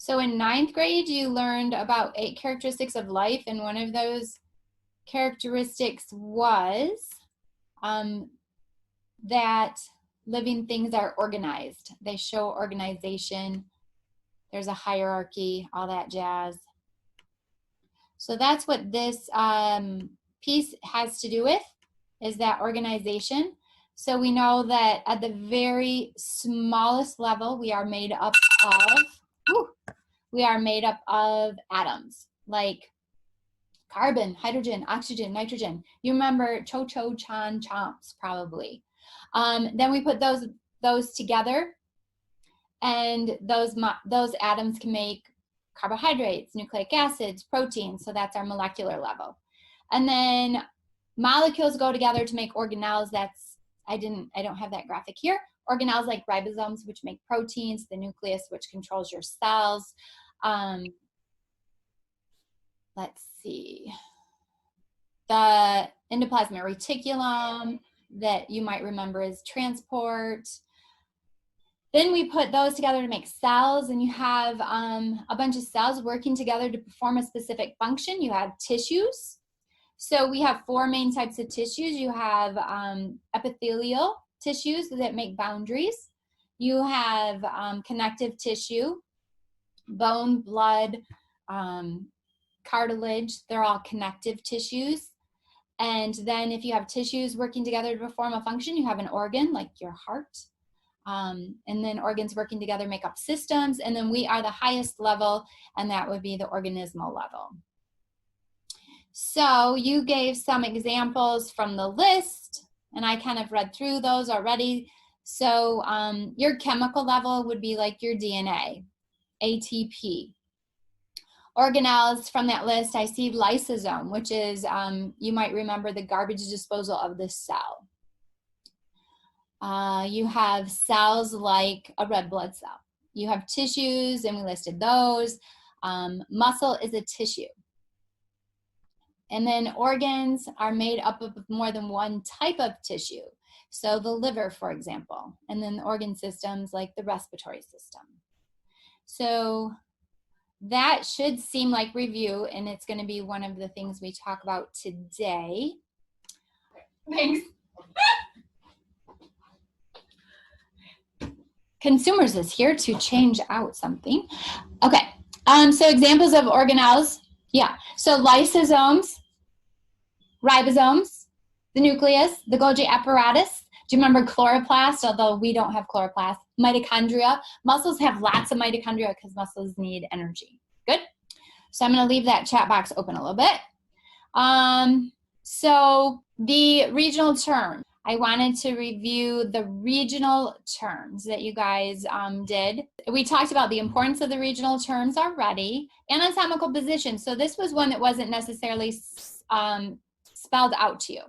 So in 9th grade, you learned about 8 characteristics of life, and one of those characteristics was that living things are organized. They show organization. There's a hierarchy, all that jazz. So that's what this piece has to do with, is that organization. So we know that at the very smallest level, we are made up of atoms, like carbon, hydrogen, oxygen, nitrogen. You remember Cho-Cho Chan Chomps, probably. Then we put those together, and those atoms can make carbohydrates, nucleic acids, proteins. So that's our molecular level. And then molecules go together to make organelles. That's, I don't have that graphic here. Organelles like ribosomes, which make proteins, the nucleus, which controls your cells. Let's see. The endoplasmic reticulum that you might remember is transport. Then we put those together to make cells, and you have a bunch of cells working together to perform a specific function. You have tissues. So we have 4 main types of tissues. You have epithelial tissues that make boundaries. You have connective tissue, bone, blood, cartilage. They're all connective tissues. And then if you have tissues working together to perform a function, you have an organ like your heart. And then organs working together make up systems. And then we are the highest level, and that would be the organismal level. So you gave some examples from the list, and I kind of read through those already. So your chemical level would be like your DNA, ATP. Organelles from that list, I see lysosome, which is, you might remember, the garbage disposal of the cell. You have cells like a red blood cell. You have tissues, and we listed those. Muscle is a tissue. And then organs are made up of more than one type of tissue. So the liver, for example, and then the organ systems like the respiratory system. So that should seem like review, and it's going to be one of the things we talk about today. Thanks. Consumers is here to change out something. Okay, so examples of organelles. Yeah, so lysosomes, ribosomes, the nucleus, the Golgi apparatus. Do you remember chloroplast? Although we don't have chloroplast. Mitochondria. Muscles have lots of mitochondria because muscles need energy. Good? So I'm going to leave that chat box open a little bit. So the regional terms. I wanted to review the regional terms that you guys did. We talked about the importance of the regional terms already. Anatomical position. So this was one that wasn't necessarily spelled out to you.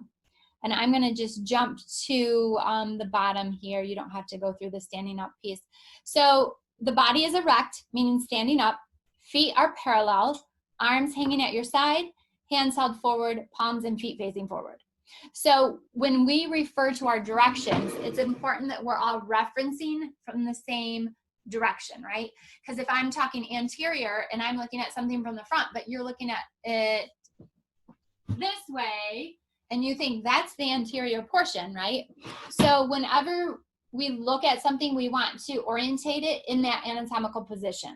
And I'm going to just jump to the bottom here. You don't have to go through the standing up piece. So the body is erect, meaning standing up. Feet are parallel. Arms hanging at your side. Hands held forward. Palms and feet facing forward. So when we refer to our directions, it's important that we're all referencing from the same direction, right? Because if I'm talking anterior and I'm looking at something from the front, but you're looking at it this way, and you think that's the anterior portion, right? So whenever we look at something, we want to orientate it in that anatomical position.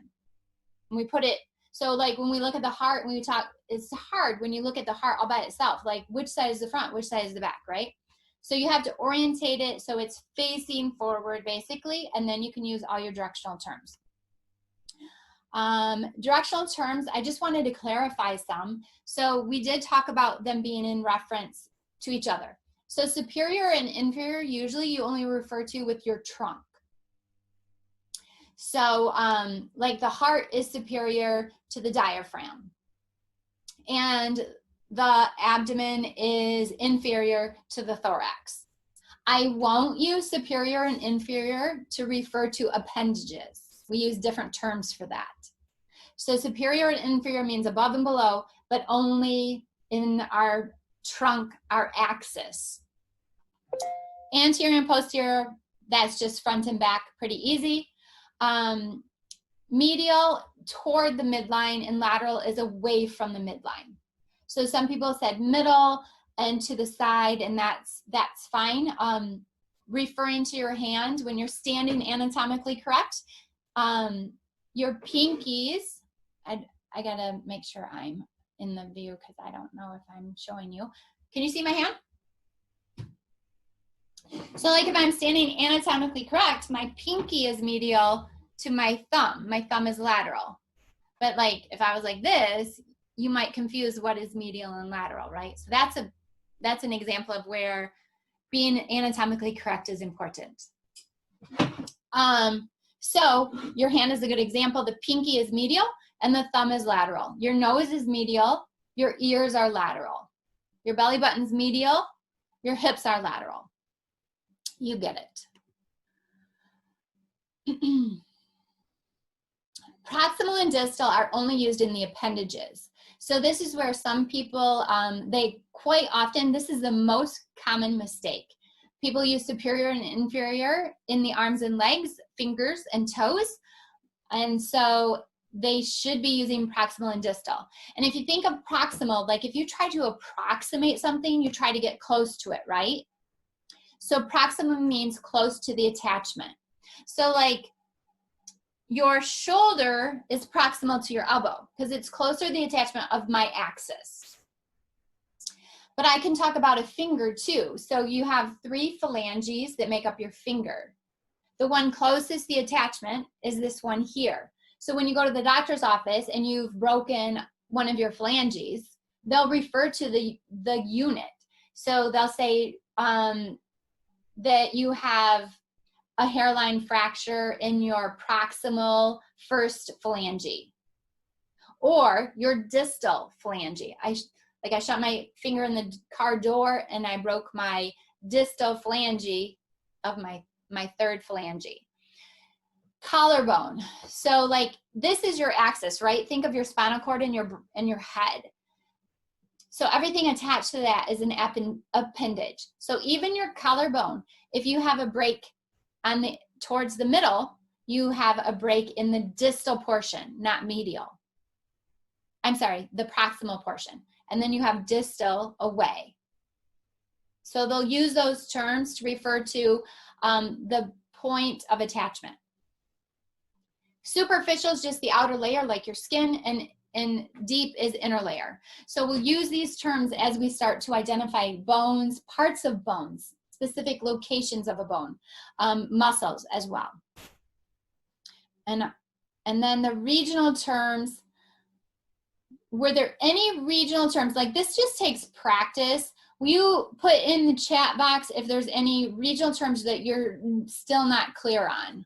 And we put it, so like when we look at the heart, when we talk, it's hard when you look at the heart all by itself, like which side is the front, which side is the back, right? So you have to orientate it so it's facing forward basically, and then you can use all your directional terms. Directional terms, I just wanted to clarify some. So we did talk about them being in reference to each other. So superior and inferior, usually you only refer to with your trunk. So like the heart is superior to the diaphragm, and the abdomen is inferior to the thorax. I won't use superior and inferior to refer to appendages. We use different terms for that. So superior and inferior means above and below, but only in our trunk, our axis. Anterior and posterior, that's just front and back, pretty easy. medial toward the midline and lateral is away from the midline. So some people said middle and to the side, and that's fine. Referring to your hand when you're standing anatomically correct, your pinkies, I gotta make sure I'm in the view because I don't know if I'm showing you. Can you see my hand? So like if I'm standing anatomically correct, my pinky is medial to my thumb. My thumb is lateral. But like if I was like this, you might confuse what is medial and lateral, right? So that's an example of where being anatomically correct is important. So your hand is a good example. The pinky is medial and the thumb is lateral. Your nose is medial, your ears are lateral. Your belly button's medial, your hips are lateral. You get it. Proximal and distal are only used in the appendages. So this is where some people, they quite often, this is the most common mistake. People use superior and inferior in the arms and legs, fingers and toes. And so they should be using proximal and distal. And if you think of proximal, like if you try to approximate something, you try to get close to it, right? So proximal means close to the attachment. So like your shoulder is proximal to your elbow because it's closer to the attachment of my axis. But I can talk about a finger too. So you have 3 phalanges that make up your finger. The one closest to the attachment is this one here. So when you go to the doctor's office and you've broken one of your phalanges, they'll refer to the unit. So they'll say that you have a hairline fracture in your proximal first phalange or your distal phalange. I shot my finger in the car door and I broke my distal phalange of my 3rd phalange. Collarbone. So like this is your axis, right? Think of your spinal cord and your head. So everything attached to that is an appendage. So even your collarbone, if you have a break towards the middle, you have a break in the distal portion, not medial. I'm sorry, the proximal portion. And then you have distal away. So they'll use those terms to refer to the point of attachment. Superficial is just the outer layer, like your skin, and deep is inner layer. So we'll use these terms as we start to identify bones, parts of bones, specific locations of a bone, muscles as well. And then the regional terms, were there any regional terms? Like this just takes practice. Will you put in the chat box if there's any regional terms that you're still not clear on?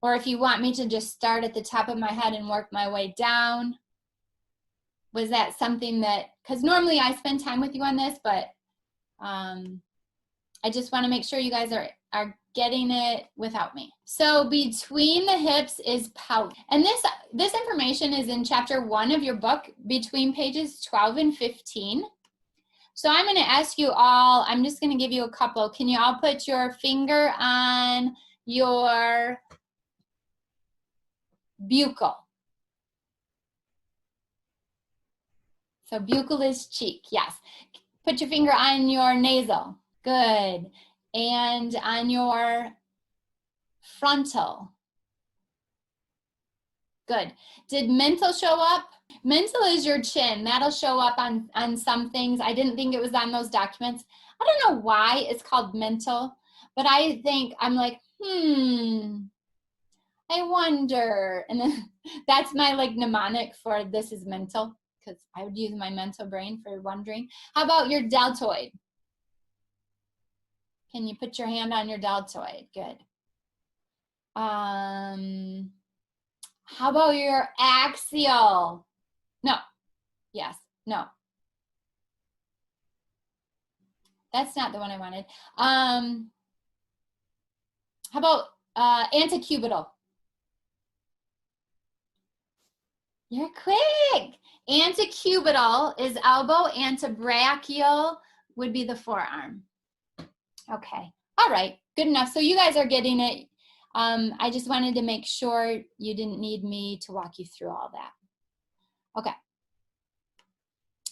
Or if you want me to just start at the top of my head and work my way down. Was that something that, because normally I spend time with you on this, but I just want to make sure you guys are getting it without me. So between the hips is pelvic. And this information is in chapter 1 of your book, between pages 12 and 15. So I'm going to ask you all, I'm just going to give you a couple. Can you all put your finger on your buccal? So buccal is cheek, yes. Put your finger on your nasal, good. And on your frontal, good. Did mental show up? Mental is your chin. That'll show up on some things. I didn't think it was on those documents. I don't know why it's called mental, but I think I'm like, I wonder. And then that's my like mnemonic for this is mental, because I would use my mental brain for wondering. How about your deltoid? Can you put your hand on your deltoid? Good. How about your axial? No. Yes. No. That's not the one I wanted. How about antecubital? You're quick. Antecubital is elbow. Antebrachial would be the forearm. Okay. All right. Good enough. So you guys are getting it. I just wanted to make sure you didn't need me to walk you through all that. Okay.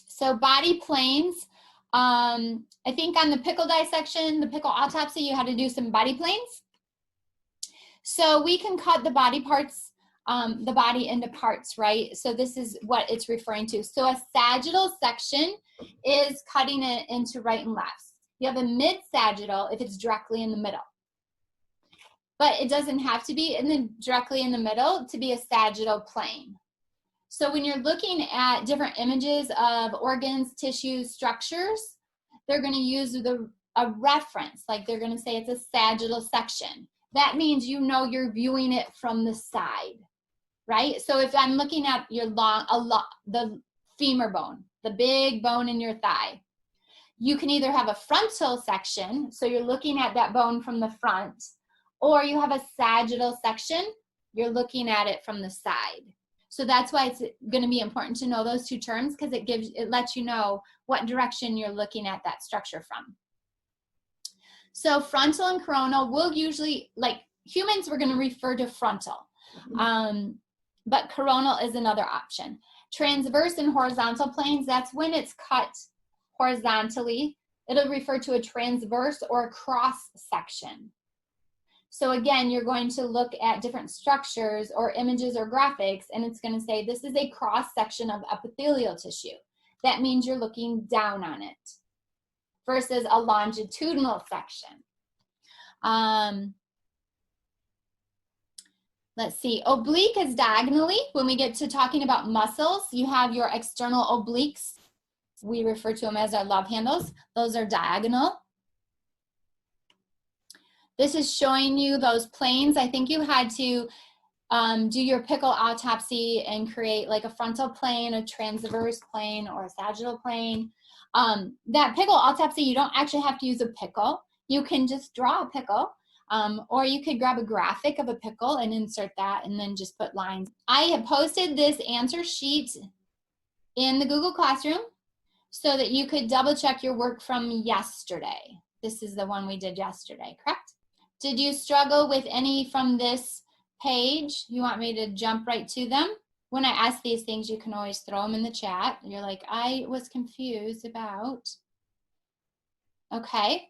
So body planes. I think on the pickle dissection, the pickle autopsy, you had to do some body planes. So we can cut the body parts, the body into parts, right? So this is what it's referring to. So a sagittal section is cutting it into right and left. You have a mid-sagittal if it's directly in the middle. But it doesn't have to be directly in the middle to be a sagittal plane. So when you're looking at different images of organs, tissues, structures, they're going to use a reference. Like they're going to say it's a sagittal section. That means you know you're viewing it from the side, right? So if I'm looking at your the femur bone, the big bone in your thigh, you can either have a frontal section, so you're looking at that bone from the front, or you have a sagittal section, you're looking at it from the side. So that's why it's going to be important to know those two terms, because it lets you know what direction you're looking at that structure from. So frontal and coronal, we'll usually, like humans, we're going to refer to frontal, but coronal is another option. Transverse and horizontal planes, that's when it's cut horizontally. It'll refer to a transverse or a cross section. So again, you're going to look at different structures or images or graphics, and it's going to say this is a cross section of epithelial tissue. That means you're looking down on it versus a longitudinal section. Let's see, oblique is diagonally. When we get to talking about muscles, you have your external obliques. We refer to them as our love handles. Those are diagonal. This is showing you those planes. I think you had to do your pickle autopsy and create like a frontal plane, a transverse plane, or a sagittal plane. That pickle autopsy, you don't actually have to use a pickle. You can just draw a pickle, or you could grab a graphic of a pickle and insert that and then just put lines. I have posted this answer sheet in the Google Classroom so that you could double check your work from yesterday. This is the one we did yesterday, correct? Did you struggle with any from this page? You want me to jump right to them? When I ask these things, you can always throw them in the chat. You're like, I was confused about. Okay.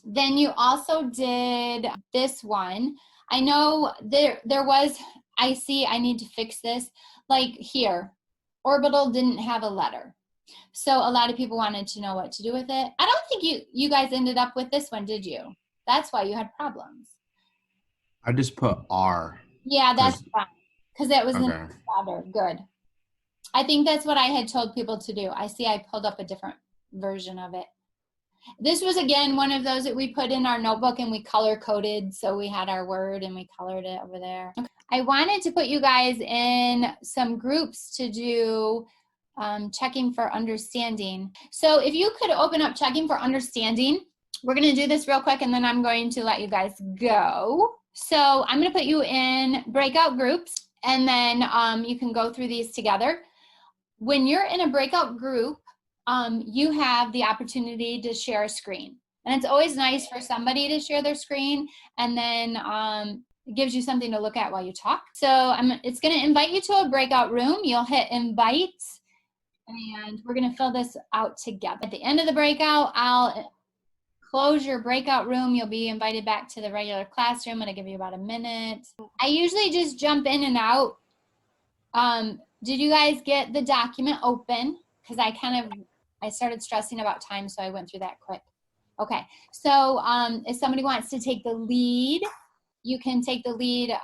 Then you also did this one. I know there was, I see I need to fix this. Like here, orbital didn't have a letter. So a lot of people wanted to know what to do with it. I don't think you guys ended up with this one, did you? That's why you had problems. I just put R. Yeah, that's fine. Because that was in Okay. the letter. Good. I think that's what I had told people to do. I see I pulled up a different version of it. This was, again, one of those that we put in our notebook and we color coded. So we had our word and we colored it over there. Okay. I wanted to put you guys in some groups to do checking for understanding. So if you could open up checking for understanding, we're going to do this real quick and then I'm going to let you guys go. So I'm going to put you in breakout groups and then you can go through these together. When you're in a breakout group, you have the opportunity to share a screen. And it's always nice for somebody to share their screen and then it gives you something to look at while you talk. So it's going to invite you to a breakout room. You'll hit invite and we're going to fill this out together. At the end of the breakout, I'll close your breakout room. You'll be invited back to the regular classroom. It'll give you about a minute. I usually just jump in and out. Did you guys get the document open? Because I started stressing about time, so I went through that quick. Okay, so if somebody wants to take the lead, you can take the lead,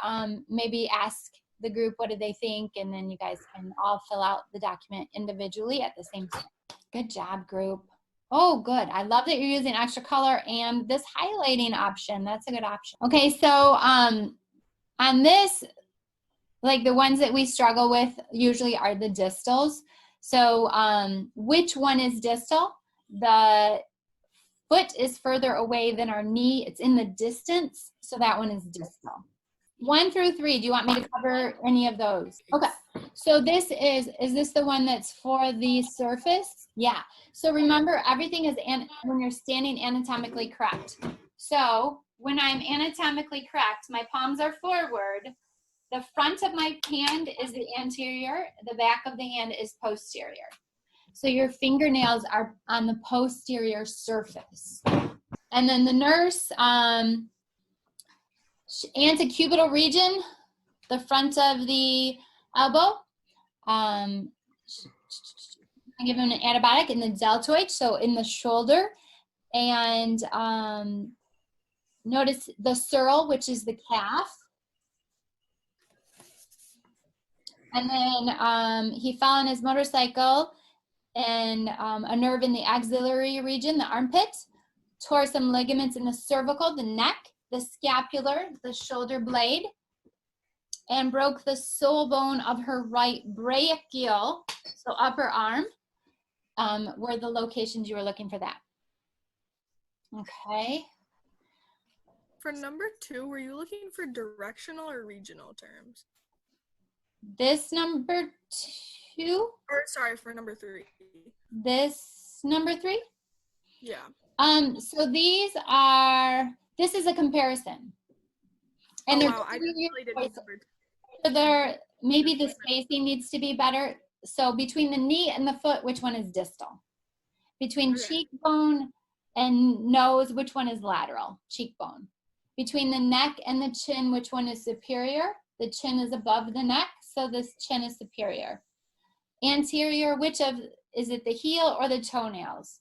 maybe ask the group what do they think, and then you guys can all fill out the document individually at the same time. Good job, group. Oh, good. I love that you're using extra color and this highlighting option. That's a good option. Okay, so on this, like the ones that we struggle with usually are the distals. So which one is distal? The foot is further away than our knee. It's in the distance, so that one is distal. 1 through 3, do you want me to cover any of those? Okay, so this is this the one that's for the surface? Yeah, so remember everything is when you're standing anatomically correct. So when I'm anatomically correct, my palms are forward. The front of my hand is the anterior. The back of the hand is posterior. So your fingernails are on the posterior surface. And then the nurse, antecubital region, the front of the elbow. I give him an antibiotic in the deltoid, so in the shoulder. And notice the sural, which is the calf. And then he fell on his motorcycle and a nerve in the axillary region, the armpit, tore some ligaments in the cervical, the neck, the scapular, the shoulder blade, and broke the sole bone of her right brachial, so upper arm, were the locations you were looking for that. Okay. For number 2, were you looking for directional or regional terms? This number 2? Or sorry, for number 3. This number 3? Yeah. So this is a comparison. And wow, I definitely didn't need number 2. Maybe the spacing needs to be better. So between the knee and the foot, which one is distal? Between cheekbone and nose, which one is lateral? Cheekbone. Between the neck and the chin, which one is superior? The chin is above the neck, so this chin is superior. Anterior, is it the heel or the toenails?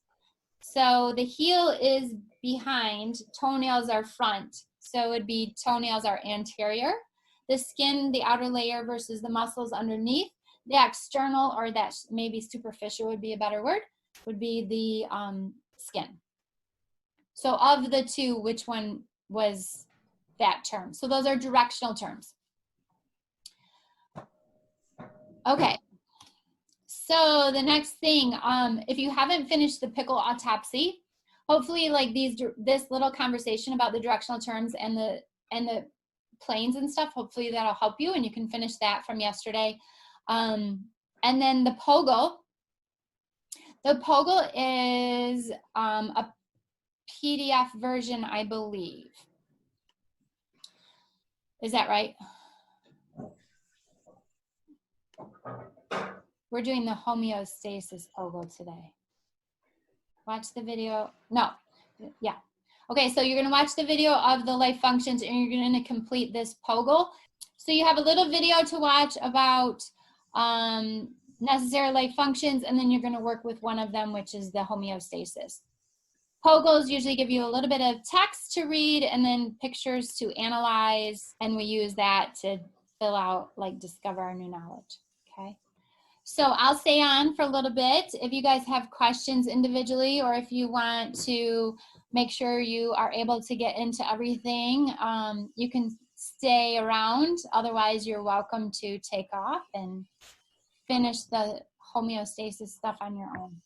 So the heel is behind, toenails are front. So it would be toenails are anterior. The skin, the outer layer versus the muscles underneath. The external, or that maybe superficial would be a better word, would be the skin. So of the two, which one was that term? So those are directional terms. Okay. So the next thing, if you haven't finished the pickle autopsy, hopefully like this little conversation about the directional terms and the planes and stuff, hopefully that'll help you and you can finish that from yesterday. And then the Pogo. The Pogo is a PDF version, I believe. Is that right? We're doing the homeostasis Pogo today. Watch the video. No, yeah. Okay, so you're gonna watch the video of the life functions and you're gonna complete this Pogo. So you have a little video to watch about necessary life functions, and then you're gonna work with one of them, which is the homeostasis. Pogos usually give you a little bit of text to read and then pictures to analyze, and we use that to fill out, like discover our new knowledge, okay? So I'll stay on for a little bit. If you guys have questions individually, or if you want to make sure you are able to get into everything, you can stay around. Otherwise, you're welcome to take off and finish the homeostasis stuff on your own.